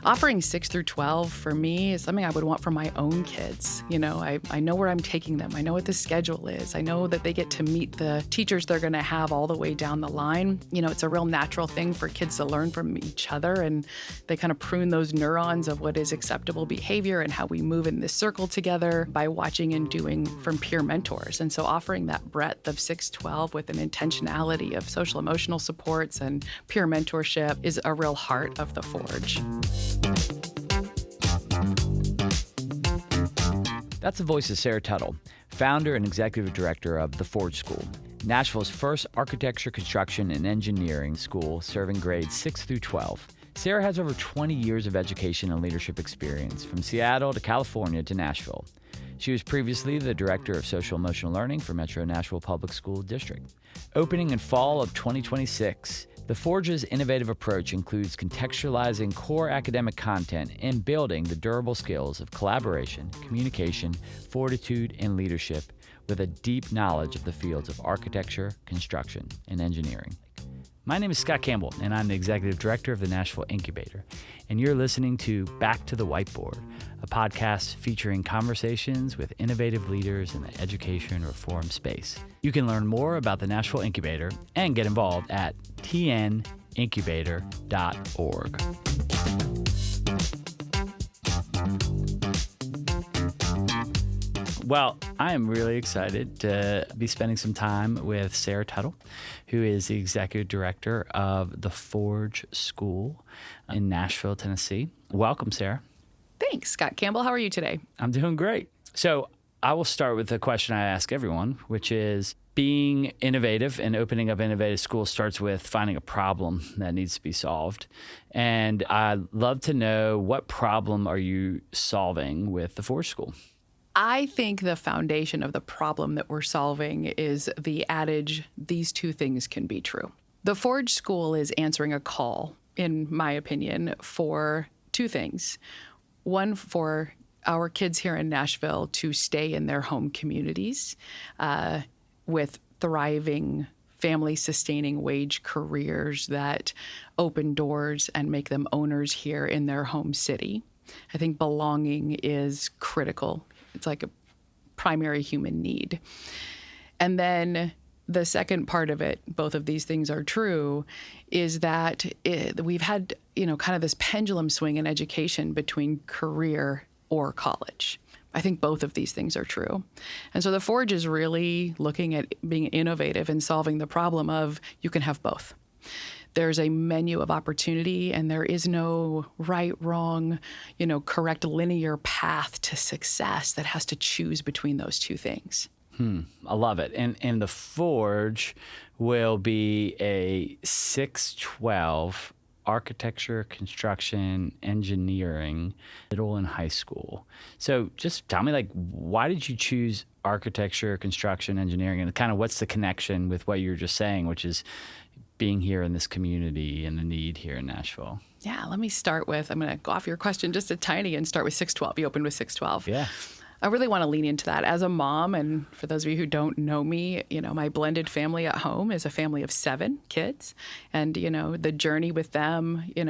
Offering 6 through 12 for me is something I would want for my own kids. I know where I'm taking them. I know what the schedule is. I know that they get to meet the teachers they're going to have all the way down the line. It's a real natural thing for kids to learn from each other, and they kind of prune those neurons of what is acceptable behavior and how we move in this circle together by watching and doing from peer mentors. And so offering that breadth of 6-12 with an intentionality of social emotional supports and peer mentorship is a real heart of the Forge. That's the voice of Sara Tuttle, founder and executive director of the Forge School, Nashville's first architecture, construction, and engineering school serving grades 6 through 12. Sara has over 20 years of education and leadership experience, from Seattle to California to Nashville. She was previously the director of social emotional learning for Metro Nashville Public School District. Opening in fall of 2026, the Forge's innovative approach includes contextualizing core academic content and building the durable skills of collaboration, communication, fortitude, and leadership with a deep knowledge of the fields of architecture, construction, and engineering. My name is Scott Campbell, and I'm the executive director of the Nashville Incubator, and you're listening to Back to the Whiteboard, a podcast featuring conversations with innovative leaders in the education reform space. You can learn more about the Nashville Incubator and get involved at tnincubator.org. Well, I am really excited to be spending some time with Sara Tuttle, who is the executive director of the Forge School in Nashville, Tennessee. Welcome, Sara. Thanks, Scott Campbell. How are you today? I'm doing great. So I will start with the question I ask everyone, which is, being innovative and opening up innovative schools starts with finding a problem that needs to be solved. And I'd love to know, what problem are you solving with the Forge School? I think the foundation of the problem that we're solving is the adage, these two things can be true. The Forge School is answering a call, in my opinion, for two things. One, for our kids here in Nashville to stay in their home communities with thriving, family-sustaining wage careers that open doors and make them owners here in their home city. I think belonging is critical. It's like a primary human need. And then the second part of it, both of these things are true, is that we've had, kind of this pendulum swing in education between career or college. I think both of these things are true. And so the Forge is really looking at being innovative and solving the problem of you can have both. There's a menu of opportunity, and there is no right, wrong, correct linear path to success that has to choose between those two things. I love it. And the Forge will be a 6-12 architecture, construction, engineering, middle and high school. So just tell me, why did you choose architecture, construction, engineering, and kind of what's the connection with what you were just saying, which is being here in this community and the need here in Nashville? Yeah, let me start with, I'm going to go off your question just a tiny and start with 6-12. You opened with 6-12. Yeah. I really want to lean into that. As a mom, and for those of you who don't know me, my blended family at home is a family of 7 kids. And, the journey with them, in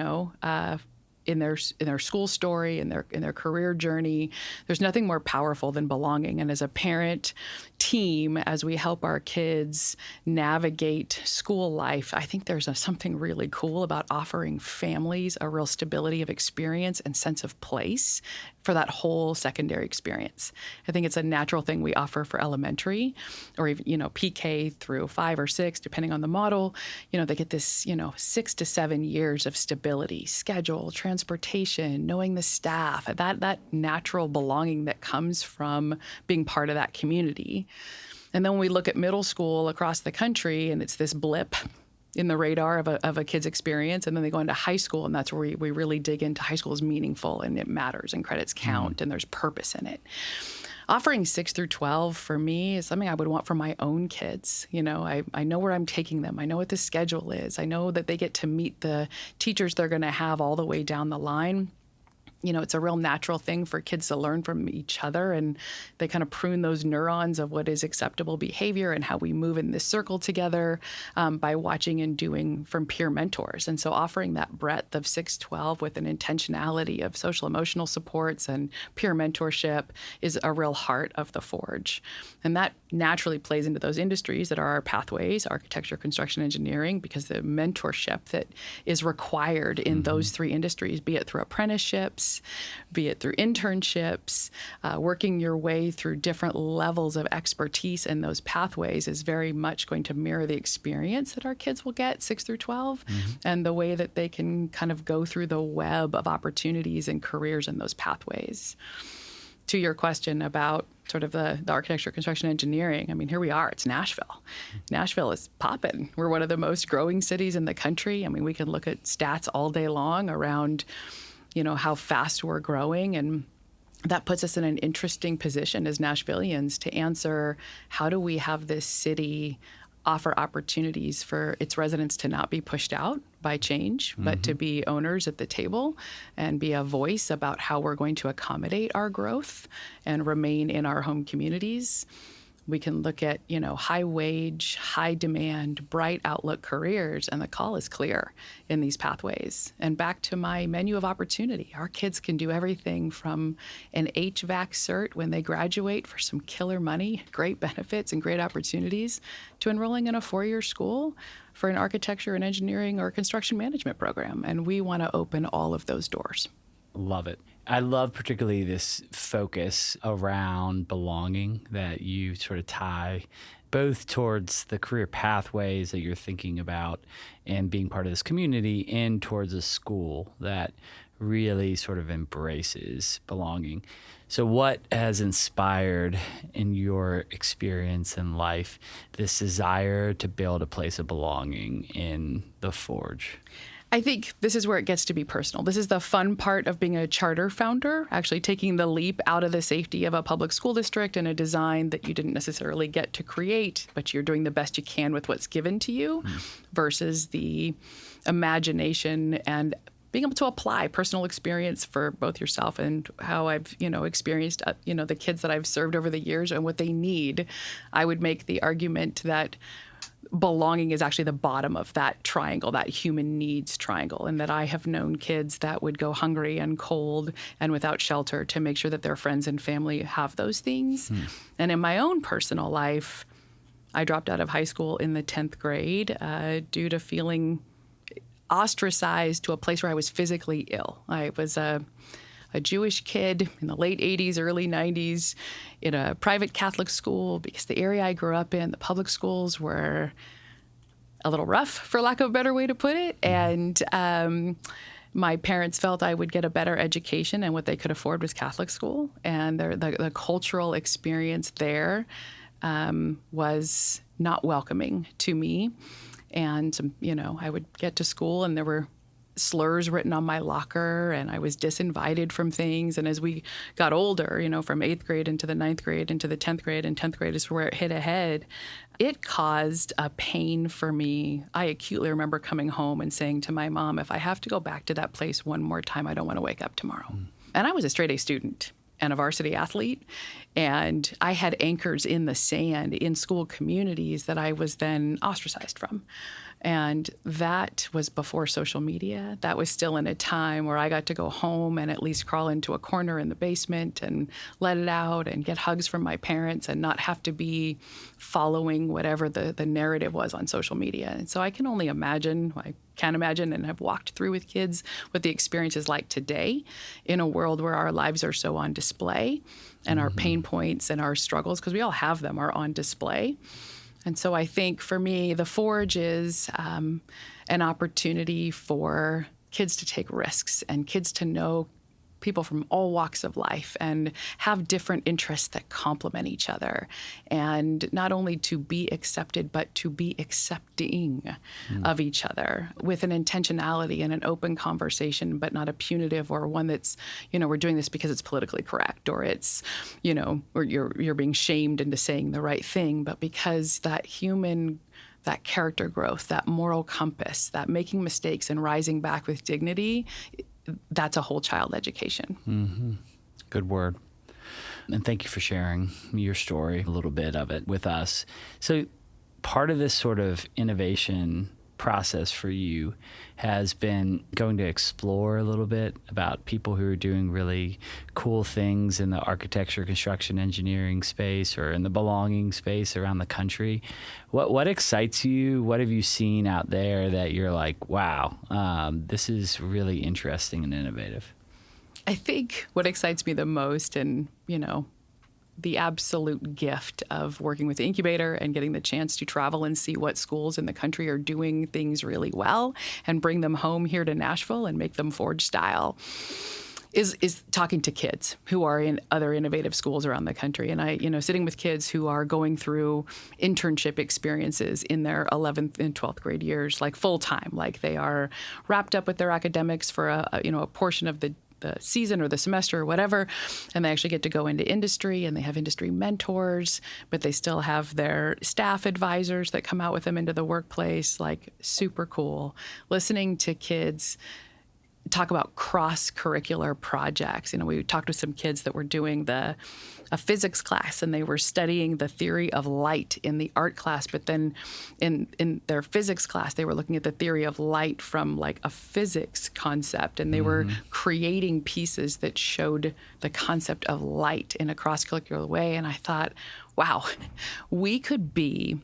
their school story, in their career journey, there's nothing more powerful than belonging. And as a parent team, as we help our kids navigate school life, I think there's something really cool about offering families a real stability of experience and sense of place for that whole secondary experience. I think it's a natural thing we offer for elementary, or even, PK through 5 or 6, depending on the model. They get this, 6 to 7 years of stability, schedule, transportation, knowing the staff, that natural belonging that comes from being part of that community. And then when we look at middle school across the country, and it's this blip in the radar of a kid's experience, and then they go into high school, and that's where we really dig into high school is meaningful, and it matters, and credits count, and there's purpose in it. Offering 6 through 12 for me is something I would want for my own kids. I know where I'm taking them. I know what the schedule is. I know that they get to meet the teachers they're going to have all the way down the line. It's a real natural thing for kids to learn from each other, and they kind of prune those neurons of what is acceptable behavior and how we move in this circle together by watching and doing from peer mentors. And so offering that breadth of 612 with an intentionality of social emotional supports and peer mentorship is a real heart of the Forge. And that naturally plays into those industries that are our pathways, architecture, construction, engineering, because the mentorship that is required in those three industries, be it through apprenticeships, be it through internships, working your way through different levels of expertise in those pathways is very much going to mirror the experience that our kids will get 6 through 12 and the way that they can kind of go through the web of opportunities and careers in those pathways. To your question about sort of the architecture, construction, engineering, I mean, here we are. It's Nashville. Nashville is popping. We're one of the most growing cities in the country. I mean, we can look at stats all day long around, how fast we're growing. And that puts us in an interesting position as Nashvillians to answer, how do we have this city offer opportunities for its residents to not be pushed out by change, but to be owners at the table and be a voice about how we're going to accommodate our growth and remain in our home communities. We can look at, high wage, high demand, bright outlook careers, and the call is clear in these pathways. And back to my menu of opportunity, our kids can do everything from an HVAC cert when they graduate for some killer money, great benefits and great opportunities, to enrolling in a 4-year school for an architecture and engineering or construction management program. And we want to open all of those doors. Love it. I love particularly this focus around belonging that you sort of tie both towards the career pathways that you're thinking about and being part of this community and towards a school that really sort of embraces belonging. So what has inspired in your experience in life this desire to build a place of belonging in the Forge? I think this is where it gets to be personal. This is the fun part of being a charter founder, actually taking the leap out of the safety of a public school district and a design that you didn't necessarily get to create, but you're doing the best you can with what's given to you, versus the imagination and being able to apply personal experience for both yourself and how I've, experienced, the kids that I've served over the years and what they need. I would make the argument that belonging is actually the bottom of that triangle, that human needs triangle, and that I have known kids that would go hungry and cold and without shelter to make sure that their friends and family have those things. And in my own personal life, I dropped out of high school in the 10th grade due to feeling ostracized to a place where I was physically ill. I was a Jewish kid in the late 80s, early 90s in a private Catholic school because the area I grew up in, the public schools were a little rough, for lack of a better way to put it. And my parents felt I would get a better education, and what they could afford was Catholic school. And the cultural experience there was not welcoming to me. And, I would get to school and there were slurs written on my locker, and I was disinvited from things. And as we got older, from 8th grade into the 9th grade into the 10th grade, and 10th grade is where it hit ahead, it caused a pain for me. I acutely remember coming home and saying to my mom, if I have to go back to that place one more time, I don't want to wake up tomorrow. And I was a straight A student and a varsity athlete, and I had anchors in the sand in school communities that I was then ostracized from. And that was before social media. That was still in a time where I got to go home and at least crawl into a corner in the basement and let it out and get hugs from my parents and not have to be following whatever the narrative was on social media. And so I can only imagine, I can't imagine and have walked through with kids what the experience is like today in a world where our lives are so on display and our pain points and our struggles, because we all have them, are on display. And so I think for me, the Forge is an opportunity for kids to take risks and kids to know people from all walks of life and have different interests that complement each other. And not only to be accepted, but to be accepting of each other with an intentionality and an open conversation, but not a punitive or one that's, we're doing this because it's politically correct, or it's, or you're being shamed into saying the right thing, but because that character growth, that moral compass, that making mistakes and rising back with dignity that's a whole child education. Mm-hmm. Good word. And thank you for sharing your story, a little bit of it with us. So part of this sort of innovation process for you has been going to explore a little bit about people who are doing really cool things in the architecture, construction, engineering space or in the belonging space around the country. What excites you? What have you seen out there that you're like, wow, this is really interesting and innovative? I think what excites me the most, and, the absolute gift of working with the incubator and getting the chance to travel and see what schools in the country are doing things really well and bring them home here to Nashville and make them Forge style is talking to kids who are in other innovative schools around the country. And I, sitting with kids who are going through internship experiences in their 11th and 12th grade years, like full time, like they are wrapped up with their academics for a portion of the season or the semester or whatever, and they actually get to go into industry, and they have industry mentors, but they still have their staff advisors that come out with them into the workplace. Like, super cool. Listening to kids talk about cross-curricular projects. We talked with some kids that were doing a physics class, and they were studying the theory of light in the art class, but then in their physics class, they were looking at the theory of light from like a physics concept, and they were creating pieces that showed the concept of light in a cross-curricular way. And I thought, wow, we could be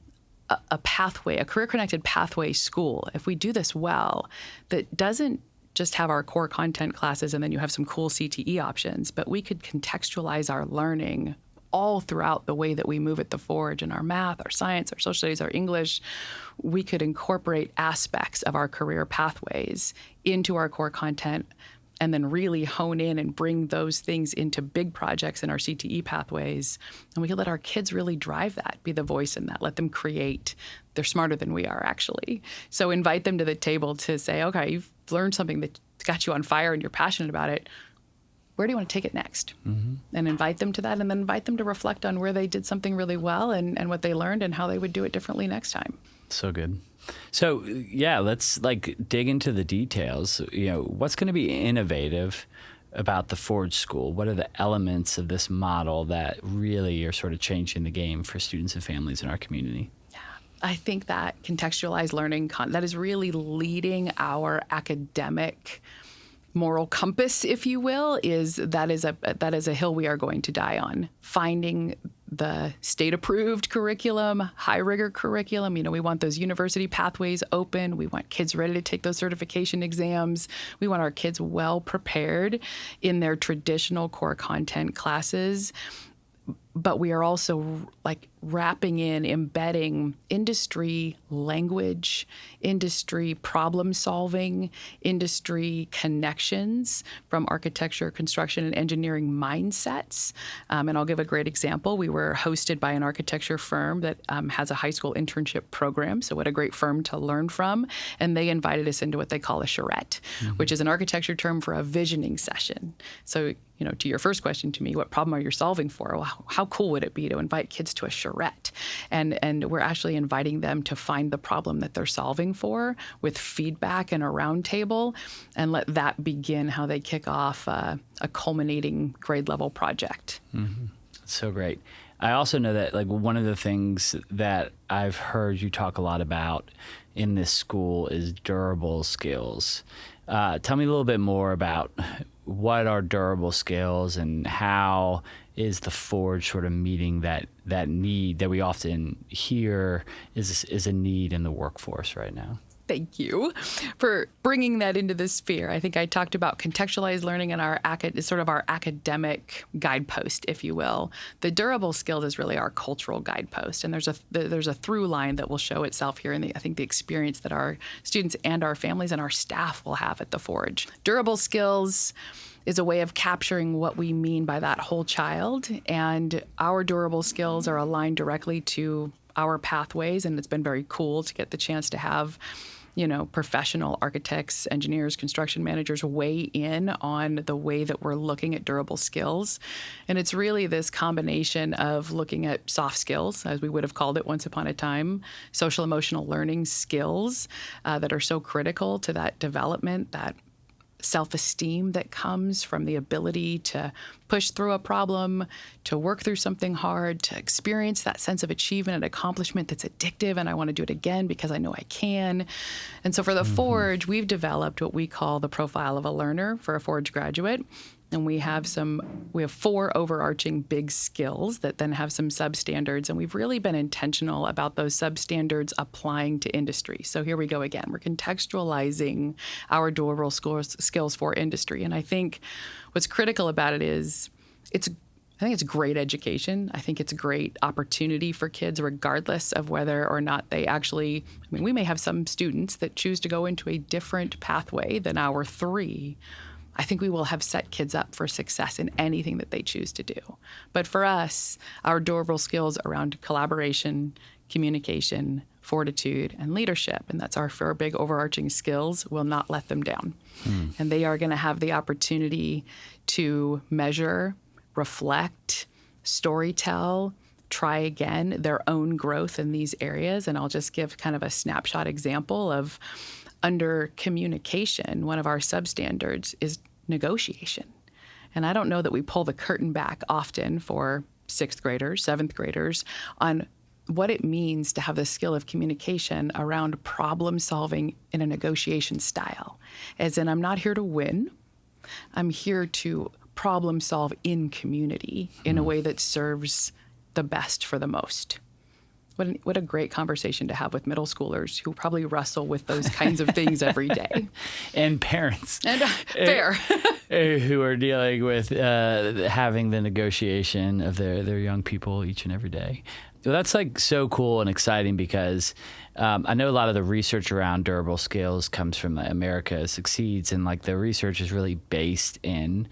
a pathway, a career-connected pathway school, if we do this well, that doesn't just have our core content classes and then you have some cool CTE options, but we could contextualize our learning all throughout the way that we move at the Forge, in our math, our science, our social studies, our English. We could incorporate aspects of our career pathways into our core content and then really hone in and bring those things into big projects in our CTE pathways. And we could let our kids really drive that, be the voice in that, let them create. They're smarter than we are, actually. So invite them to the table to say, okay, you've learned something that got you on fire and you're passionate about it. Where do you want to take it next? Mm-hmm. And invite them to that, and then invite them to reflect on where they did something really well and what they learned and how they would do it differently next time. So good. So, yeah, let's dig into the details. What's going to be innovative about the Forge School? What are the elements of this model that really are sort of changing the game for students and families in our community? Yeah, I think that contextualized learning, that is really leading our academic moral compass, if you will, that is a hill we are going to die on. Finding the state-approved curriculum, high-rigor curriculum. We want those university pathways open. We want kids ready to take those certification exams. We want our kids well-prepared in their traditional core content classes. But we are also wrapping in, embedding industry language, industry problem solving, industry connections from architecture, construction, and engineering mindsets. And I'll give a great example. We were hosted by an architecture firm that has a high school internship program. So what a great firm to learn from. And they invited us into what they call a charrette, which is an architecture term for a visioning session. So, to your first question to me, what problem are you solving for? Well, how cool would it be to invite kids to a charrette? And we're actually inviting them to find the problem that they're solving for with feedback and a round table, and let that begin how they kick off a culminating grade level project. Mm-hmm. That's so great. I also know that one of the things that I've heard you talk a lot about in this school is durable skills. Tell me a little bit more about what are durable skills and how is the Forge sort of meeting that need that we often hear is a need in the workforce right now? Thank you for bringing that into the sphere. I think I talked about contextualized learning and our academic guidepost, if you will. The durable skills is really our cultural guidepost, and there's a through line that will show itself here in the experience that our students and our families and our staff will have at the Forge. Durable skills is a way of capturing what we mean by that whole child, and our durable skills are aligned directly to our pathways, and it's been very cool to get the chance to have professional architects, engineers, construction managers weigh in on the way that we're looking at durable skills. And it's really this combination of looking at soft skills, as we would have called it once upon a time, social emotional learning skills that are so critical to that development, that self-esteem that comes from the ability to push through a problem, to work through something hard, to experience that sense of achievement and accomplishment that's addictive, and I want to do it again because I know I can. And so for the Forge, we've developed what we call the profile of a learner for a Forge graduate. And we have 4 overarching big skills that then have some substandards. And we've really been intentional about those substandards applying to industry. So here we go again. We're contextualizing our durable skills for industry. And I think what's critical about it is I think it's great education. I think it's a great opportunity for kids, regardless of whether or not they actually, we may have some students that choose to go into a different pathway than our 3. I think we will have set kids up for success in anything that they choose to do. But for us, our durable skills around collaboration, communication, fortitude, and leadership, and that's our 4 big overarching skills, will not let them down. And they are going to have the opportunity to measure, reflect, storytell, try again their own growth in these areas. And I'll just give kind of a snapshot example of under communication, one of our substandards is negotiation. And I don't know that we pull the curtain back often for 6th graders, 7th graders on what it means to have the skill of communication around problem solving in a negotiation style. As in, I'm not here to win. I'm here to problem solve in community in a way that serves the best for the most. What a great conversation to have with middle schoolers who probably wrestle with those kinds of things every day. And parents. And fair. Who are dealing with having the negotiation of their young people each and every day. Well, that's like so cool and exciting because I know a lot of the research around durable skills comes from America Succeeds, and like the research is really based in,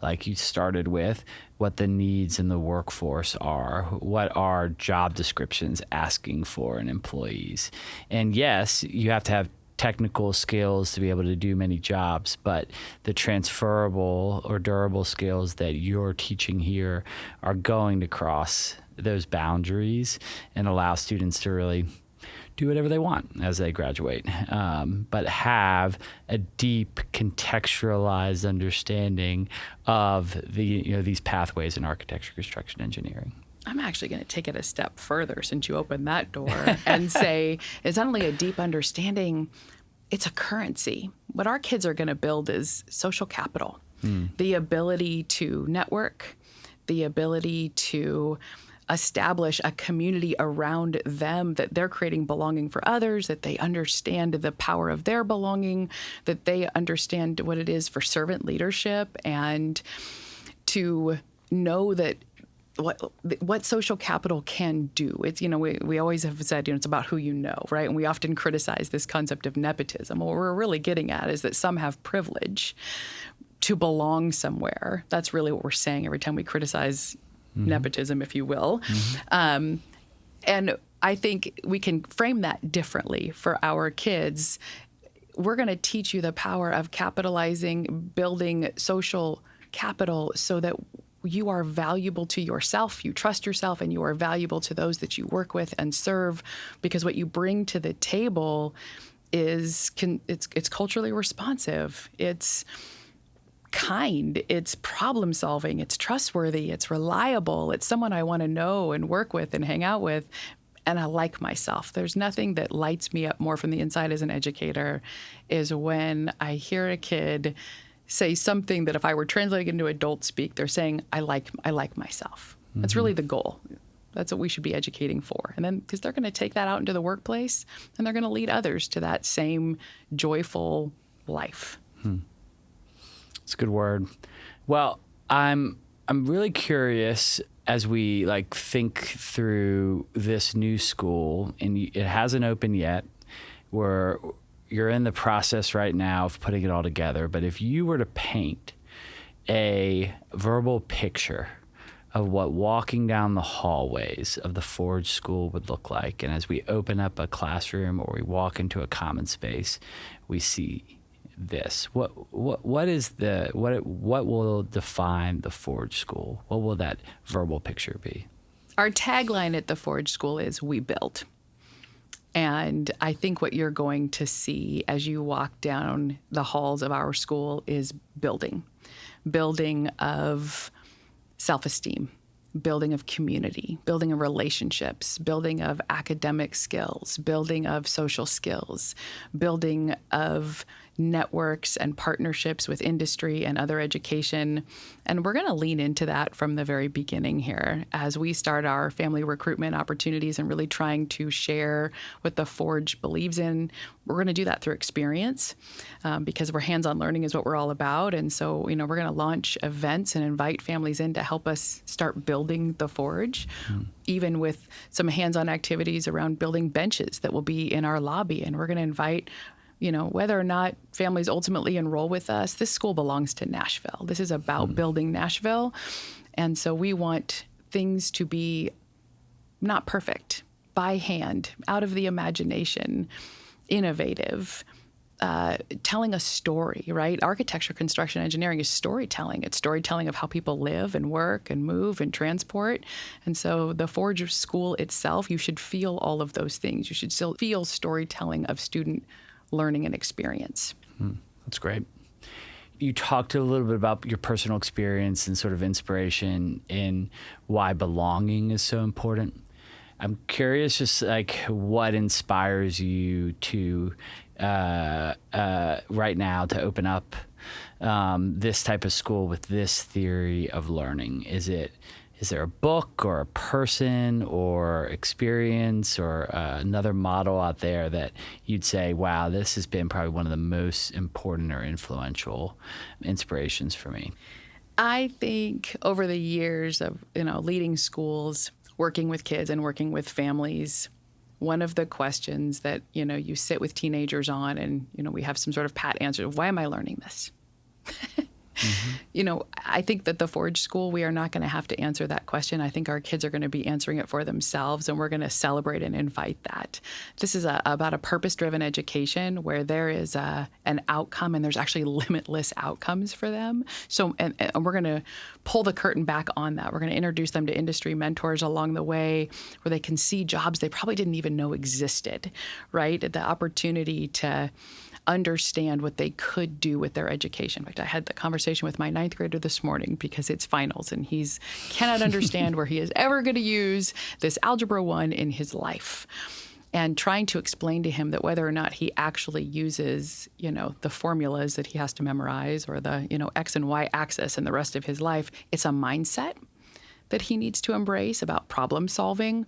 like you started with, what the needs in the workforce are, what are job descriptions asking for in employees. And yes, you have to have technical skills to be able to do many jobs, but the transferable or durable skills that you're teaching here are going to cross those boundaries and allow students to really do whatever they want as they graduate, but have a deep contextualized understanding of these pathways in architecture, construction, engineering. I'm actually going to take it a step further since you opened that door and say it's not only a deep understanding, it's a currency. What our kids are going to build is social capital, the ability to network, the ability to establish a community around them, that they're creating belonging for others, that they understand the power of their belonging, that they understand what it is for servant leadership, and to know that what social capital can do. It's, we always have said, it's about who you know, right? And we often criticize this concept of nepotism. What we're really getting at is that some have privilege to belong somewhere. That's really what we're saying every time we criticize nepotism, if you will. And I think we can frame that differently for our kids. We're going to teach you the power of capitalizing, building social capital so that you are valuable to yourself, you trust yourself, and you are valuable to those that you work with and serve, because what you bring to the table is it's culturally responsive. It's kind, it's problem solving, it's trustworthy, it's reliable, it's someone I want to know and work with and hang out with, and I like myself. There's nothing that lights me up more from the inside as an educator is when I hear a kid say something that if I were translating into adult speak, they're saying, I like myself. That's really the goal. That's what we should be educating for. And then, because they're going to take that out into the workplace and they're going to lead others to that same joyful life. It's a good word. Well, I'm really curious as we think through this new school, and it hasn't opened yet. You're in the process right now of putting it all together. But if you were to paint a verbal picture of what walking down the hallways of the Forge School would look like, and as we open up a classroom or we walk into a common space, we see this. What will define the Forge School? What will that verbal picture be? Our tagline at the Forge School is "We build." And I think what you're going to see as you walk down the halls of our school is building of self-esteem, building of community, building of relationships, building of academic skills, building of social skills, building of networks and partnerships with industry and other education. And we're going to lean into that from the very beginning here as we start our family recruitment opportunities and really trying to share what the Forge believes in. We're going to do that through experience because we're hands-on learning is what we're all about. And so, we're going to launch events and invite families in to help us start building the Forge, even with some hands-on activities around building benches that will be in our lobby. And we're going to invite whether or not families ultimately enroll with us, this school belongs to Nashville. This is about building Nashville. And so we want things to be not perfect, by hand, out of the imagination, innovative, telling a story, right? Architecture, construction, engineering is storytelling. It's storytelling of how people live and work and move and transport. And so the Forge School itself, you should feel all of those things. You should still feel storytelling of student learning and experience. That's great. You talked a little bit about your personal experience and sort of inspiration in why belonging is so important. I'm curious, just like what inspires you to right now to open up this type of school with this theory of learning? Is there a book or a person or experience or another model out there that you'd say, wow, this has been probably one of the most important or influential inspirations for me? I think over the years of, leading schools, working with kids and working with families, one of the questions that, you sit with teenagers on and, we have some sort of pat answer, why am I learning this? I think that the Forge School, we are not going to have to answer that question. I think our kids are going to be answering it for themselves, and we're going to celebrate and invite that. This is about a purpose-driven education where there is an outcome, and there's actually limitless outcomes for them. So, and we're going to pull the curtain back on that. We're going to introduce them to industry mentors along the way where they can see jobs they probably didn't even know existed, right? The opportunity to understand what they could do with their education. In fact, I had the conversation with my 9th grader this morning because it's finals and he's cannot understand where he is ever going to use this Algebra 1 in his life. And trying to explain to him that whether or not he actually uses, the formulas that he has to memorize or the, X and Y axis in the rest of his life, it's a mindset that he needs to embrace about problem solving.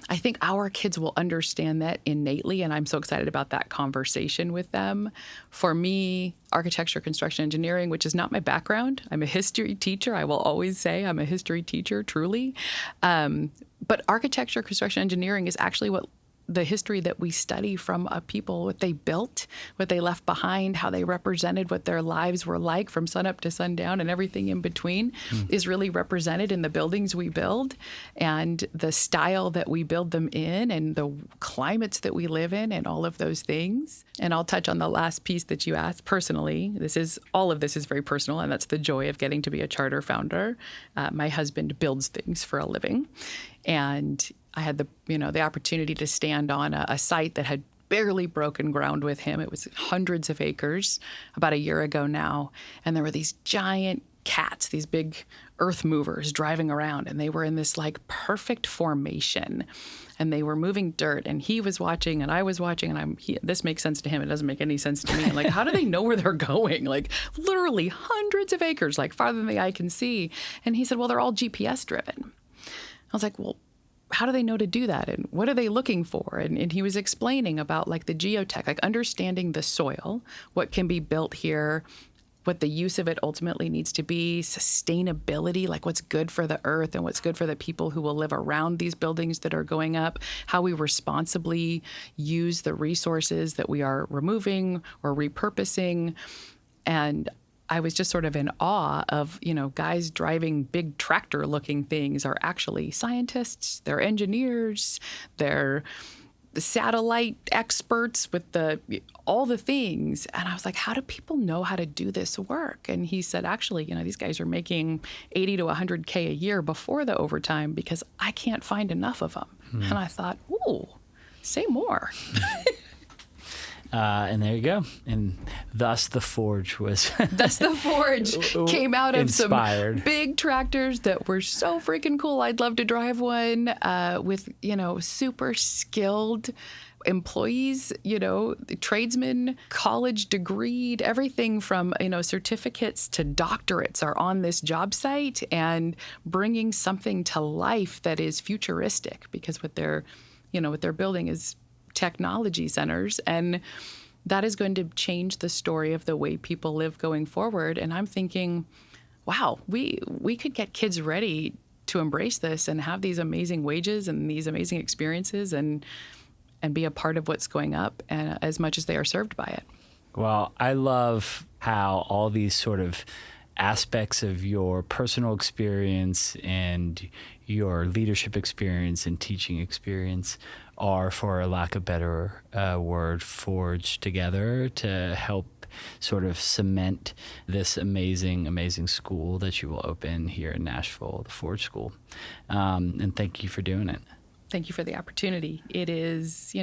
I think our kids will understand that innately, and I'm so excited about that conversation with them. For me, architecture, construction, engineering, which is not my background, I'm a history teacher. I will always say I'm a history teacher, truly. But architecture, construction, engineering is actually what the history that we study from a people, what they built, what they left behind, how they represented what their lives were like from sunup to sundown and everything in between is really represented in the buildings we build and the style that we build them in and the climates that we live in and all of those things. And I'll touch on the last piece that you asked personally. All of this is very personal, and that's the joy of getting to be a charter founder. My husband builds things for a living. And I had the opportunity to stand on a site that had barely broken ground with him. It was hundreds of acres about a year ago now. And there were these giant cats, these big earth movers driving around. And they were in this perfect formation. And they were moving dirt. And he was watching and I was watching. And this makes sense to him. It doesn't make any sense to me. And how do they know where they're going? Literally hundreds of acres, farther than the eye can see. And he said, well, they're all GPS driven. I was like, well, how do they know to do that? And what are they looking for? And he was explaining about the geotech, understanding the soil, what can be built here, what the use of it ultimately needs to be, sustainability, what's good for the earth and what's good for the people who will live around these buildings that are going up, how we responsibly use the resources that we are removing or repurposing. And I was just sort of in awe of, guys driving big tractor-looking things are actually scientists, they're engineers, they're satellite experts with all the things. And I was like, how do people know how to do this work? And he said, actually, these guys are making 80 to 100K a year before the overtime because I can't find enough of them. And I thought, ooh, say more. And there you go. And thus the Forge was... Thus the Forge came out of inspired. Some big tractors that were so freaking cool. I'd love to drive one with, super skilled employees, tradesmen, college degreed, everything from, certificates to doctorates are on this job site and bringing something to life that is futuristic, because what they're building is technology centers, and that is going to change the story of the way people live going forward. And I'm thinking, wow, we could get kids ready to embrace this and have these amazing wages and these amazing experiences and be a part of what's going up, and as much as they are served by it. Well, I love how all these sort of aspects of your personal experience and your leadership experience and teaching experience are, for a lack of better word, forged together to help sort of cement this amazing, amazing school that you will open here in Nashville, the Forge School. And thank you for doing it. Thank you for the opportunity. It is,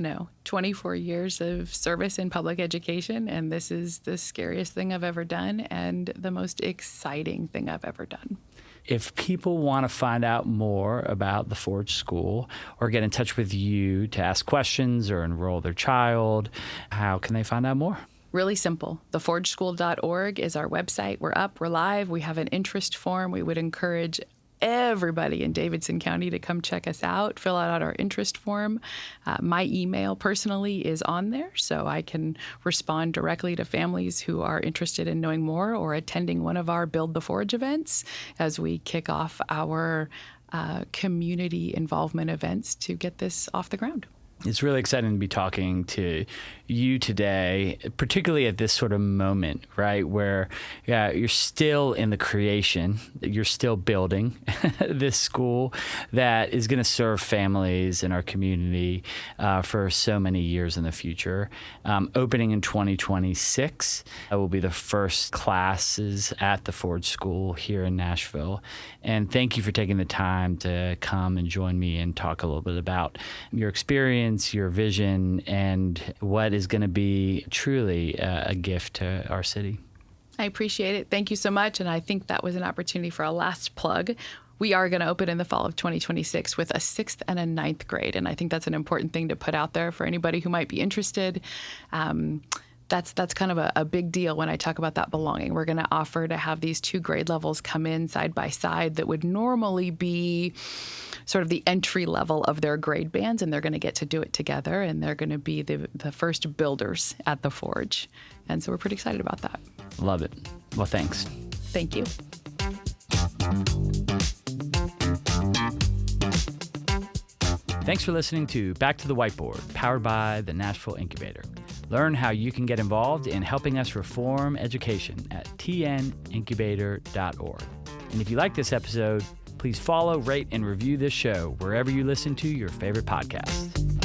24 years of service in public education, and this is the scariest thing I've ever done and the most exciting thing I've ever done. If people want to find out more about the Forge School or get in touch with you to ask questions or enroll their child, how can they find out more? Really simple. theforgeschool.org is our website. We're up, we're live. We have an interest form. We would encourage everybody in Davidson County to come check us out, fill out our interest form. My email personally is on there, so I can respond directly to families who are interested in knowing more or attending one of our Build the Forge events as we kick off our community involvement events to get this off the ground. It's really exciting to be talking to you today, particularly at this sort of moment, right, where you're still in the creation, you're still building this school that is going to serve families in our community for so many years in the future. Opening in 2026 will be the first classes at the Forge School here in Nashville. And thank you for taking the time to come and join me and talk a little bit about your experience, your vision, and what is going to be truly a gift to our city. I appreciate it. Thank you so much. And I think that was an opportunity for a last plug. We are going to open in the fall of 2026 with a 6th and a 9th grade. And I think that's an important thing to put out there for anybody who might be interested. That's kind of a big deal when I talk about that belonging. We're going to offer to have these 2 grade levels come in side by side that would normally be sort of the entry level of their grade bands, and they're going to get to do it together, and they're going to be the first builders at the Forge. And so we're pretty excited about that. Love it. Well, thanks. Thank you. Thanks for listening to Back to the Whiteboard, powered by the Nashville Incubator. Learn how you can get involved in helping us reform education at tnincubator.org. And if you like this episode, please follow, rate, and review this show wherever you listen to your favorite podcasts.